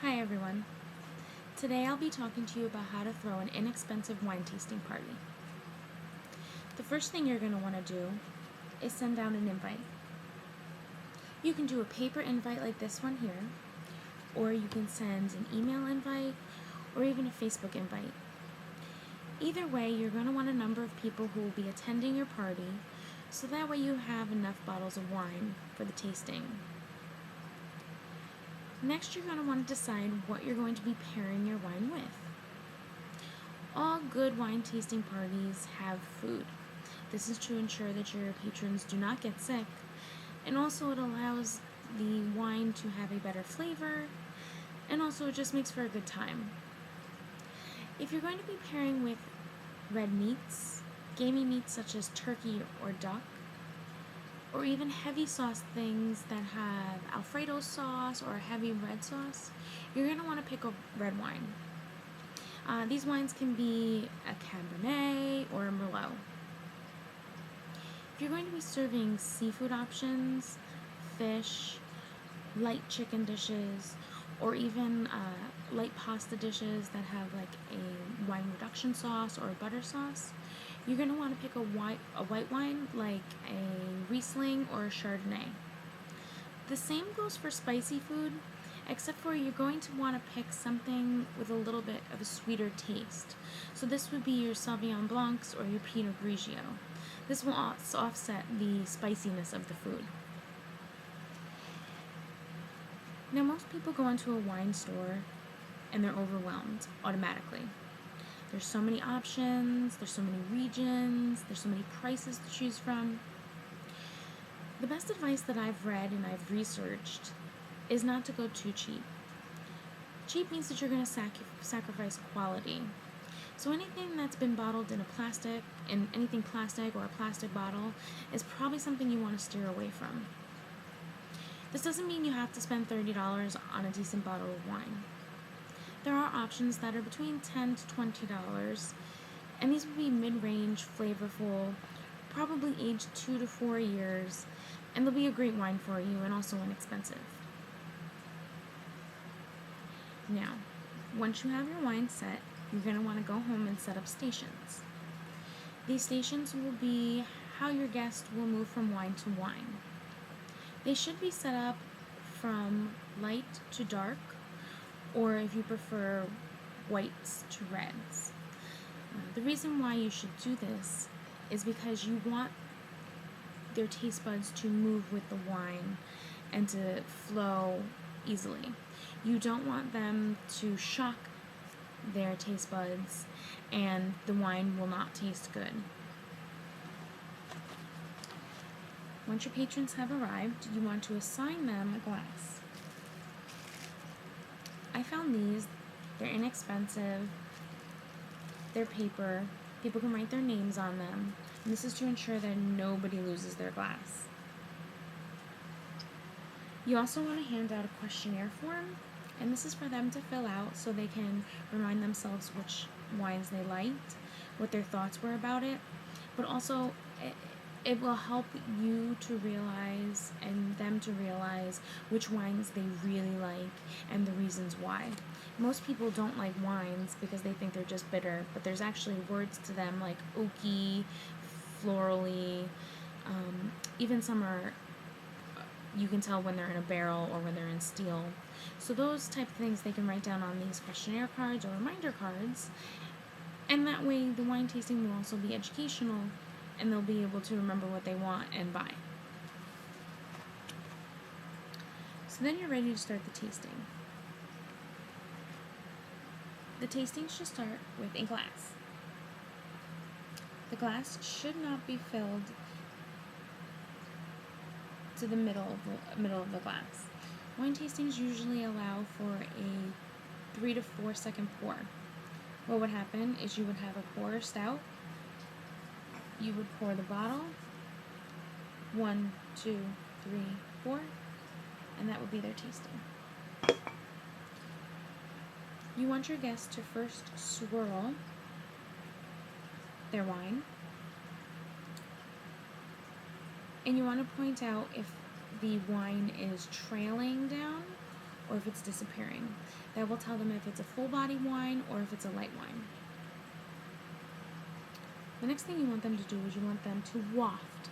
Hi everyone. Today I'll be talking to you about how to throw an inexpensive wine tasting party. The first thing you're going to want to do is send out an invite. You can do a paper invite like this one here, or you can send an email invite, or even a Facebook invite. Either way, you're going to want a number of people who will be attending your party, so that way you have enough bottles of wine for the tasting. Next, you're going to want to decide what you're going to be pairing your wine with. All good wine tasting parties have food. This is to ensure that your patrons do not get sick, and also it allows the wine to have a better flavor, and also it just makes for a good time. If you're going to be pairing with red meats, gamey meats such as turkey or duck, or even heavy sauce things that have Alfredo sauce or a heavy red sauce, you're going to want to pick a red wine. These wines can be a Cabernet or a Merlot. If you're going to be serving seafood options, fish, light chicken dishes, or even light pasta dishes that have like a wine reduction sauce or a butter sauce, you're going to want to pick a white wine like a Riesling or a Chardonnay. The same goes for spicy food, except for you're going to want to pick something with a little bit of a sweeter taste. So this would be your Sauvignon Blancs or your Pinot Grigio. This will offset the spiciness of the food. Now, most people go into a wine store and they're overwhelmed automatically. There's so many options, there's so many regions, there's so many prices to choose from. The best advice that I've read and I've researched is not to go too cheap. Cheap means that you're going to sacrifice quality. So anything that's been bottled in anything plastic or a plastic bottle is probably something you want to steer away from. This doesn't mean you have to spend $30 on a decent bottle of wine. There are options that are between $10 to $20, and these would be mid-range, flavorful, probably aged 2 to 4 years, and they'll be a great wine for you and also inexpensive. Now, once you have your wine set, you're going to want to go home and set up stations. These stations will be how your guest will move from wine to wine. They should be set up from light to dark, or if you prefer, whites to reds. The reason why you should do this is because you want their taste buds to move with the wine and to flow easily. You don't want them to shock their taste buds and the wine will not taste good. Once your patrons have arrived, you want to assign them a glass. I found these. They're inexpensive. They're paper. People can write their names on them. And this is to ensure that nobody loses their glass. You also want to hand out a questionnaire form, and this is for them to fill out so they can remind themselves which wines they liked, what their thoughts were about it, but also it will help you to realize and them to realize which wines they really like and the reasons why. Most people don't like wines because they think they're just bitter, but there's actually words to them like oaky, florally, even some are, you can tell when they're in a barrel or when they're in steel. So those type of things they can write down on these questionnaire cards or reminder cards, and that way the wine tasting will also be educational and they'll be able to remember what they want and buy. So then you're ready to start the tasting. The tasting should start with a glass. The glass should not be filled to the middle of the glass. Wine tastings usually allow for a 3 to 4 second pour. What would happen is you would have a pour stout. You would pour the bottle, 1, 2, 3, 4, and that would be their tasting. You want your guests to first swirl their wine, and you want to point out if the wine is trailing down or if it's disappearing. That will tell them if it's a full body wine or if it's a light wine. The next thing you want them to do is you want them to waft.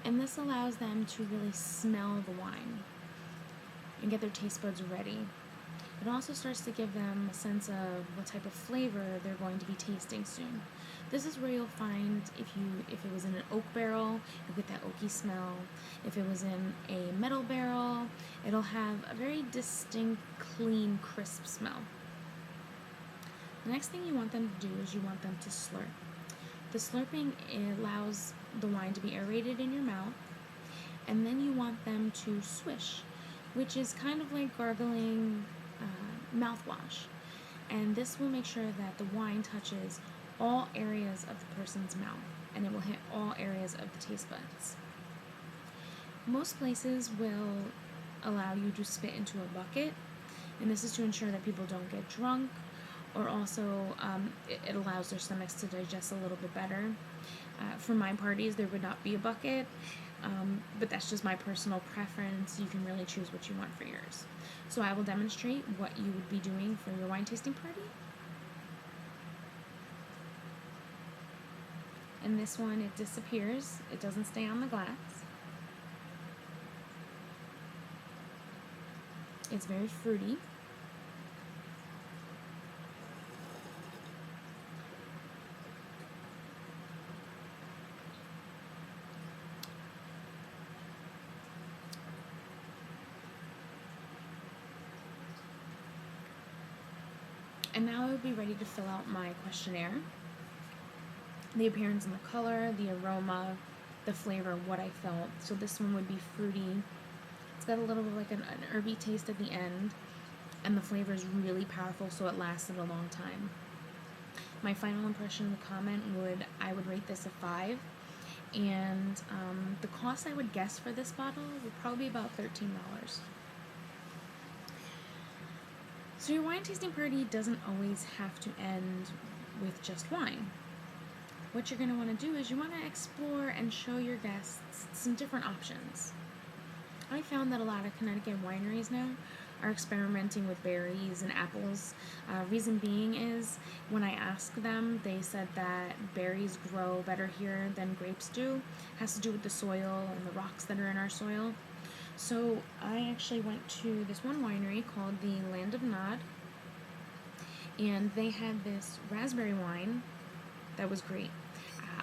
And this allows them to really smell the wine and get their taste buds ready. It also starts to give them a sense of what type of flavor they're going to be tasting soon. This is where you'll find if it was in an oak barrel, you'll get that oaky smell. If it was in a metal barrel, it'll have a very distinct, clean, crisp smell. The next thing you want them to do is you want them to slurp. The slurping allows the wine to be aerated in your mouth, and then you want them to swish, which is kind of like gargling mouthwash. And this will make sure that the wine touches all areas of the person's mouth, and it will hit all areas of the taste buds. Most places will allow you to spit into a bucket, and this is to ensure that people don't get drunk, or also it allows their stomachs to digest a little bit better. For my parties, there would not be a bucket, but that's just my personal preference. You can really choose what you want for yours. So I will demonstrate what you would be doing for your wine tasting party. And this one, it disappears. It doesn't stay on the glass. It's very fruity. And now I would be ready to fill out my questionnaire. The appearance and the color, the aroma, the flavor, what I felt. So this one would be fruity. It's got a little bit like an herby taste at the end, and the flavor is really powerful, so it lasted a long time. My final impression in the comment I would rate this a 5, and the cost I would guess for this bottle would probably be about $13. So your wine tasting party doesn't always have to end with just wine. What you're going to want to do is you want to explore and show your guests some different options. I found that a lot of Connecticut wineries now are experimenting with berries and apples. Reason being is when I asked them, they said that berries grow better here than grapes do. It has to do with the soil and the rocks that are in our soil. So I actually went to this one winery called the Land of Nod, and they had this raspberry wine that was great.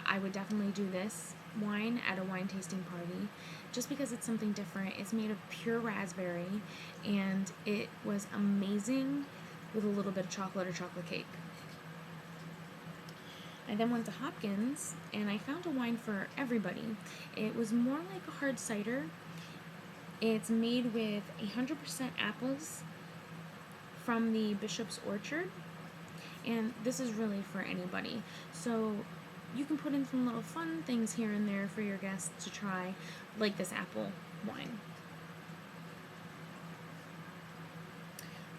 I would definitely do this wine at a wine tasting party just because it's something different. It's made of pure raspberry, and it was amazing with a little bit of chocolate or chocolate cake. I then went to Hopkins, and I found a wine for everybody. It was more like a hard cider. It's made with 100% apples from the Bishop's Orchard, and this is really for anybody. So you can put in some little fun things here and there for your guests to try, like this apple wine.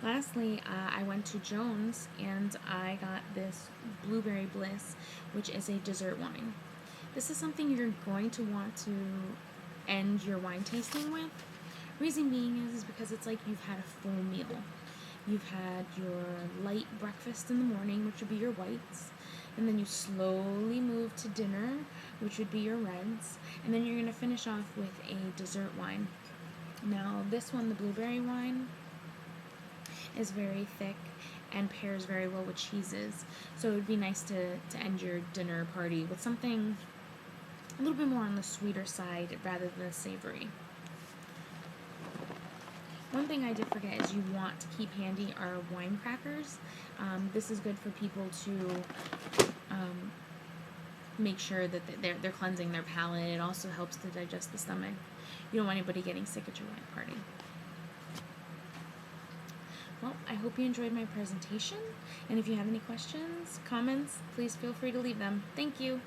Lastly, I went to Jones and I got this Blueberry Bliss, which is a dessert wine. This is something you're going to want to end your wine tasting with. Reason being is because it's like you've had a full meal. You've had your light breakfast in the morning, which would be your whites, and then you slowly move to dinner, which would be your reds, and then you're going to finish off with a dessert wine. Now, this one, the blueberry wine, is very thick and pairs very well with cheeses, so it would be nice to end your dinner party with something a little bit more on the sweeter side rather than the savory. One thing I did forget is you want to keep handy are wine crackers. This is good for people to make sure that they're cleansing their palate. It also helps to digest the stomach. You don't want anybody getting sick at your wine party. Well, I hope you enjoyed my presentation, and if you have any questions, comments, please feel free to leave them. Thank you.